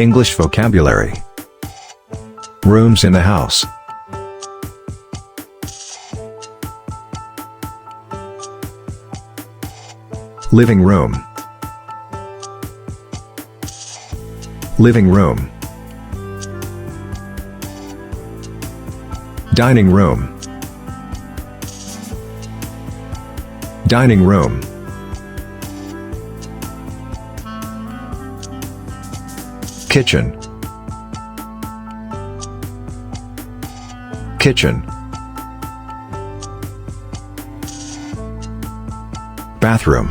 English vocabulary. Rooms in the house. Living room. Living room. Dining room. Dining room. Kitchen. Kitchen. Bathroom.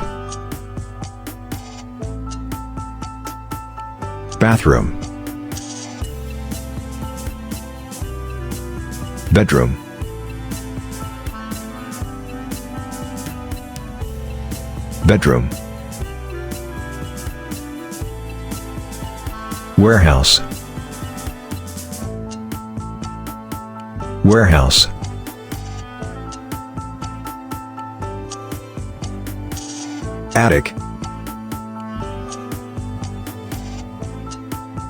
Bathroom. Bedroom. Bedroom. Warehouse. Warehouse. Attic.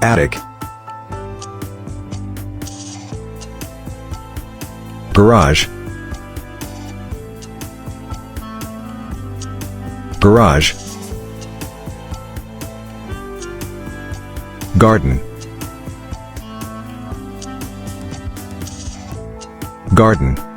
Attic. Garage. Garage. Garden. Garden.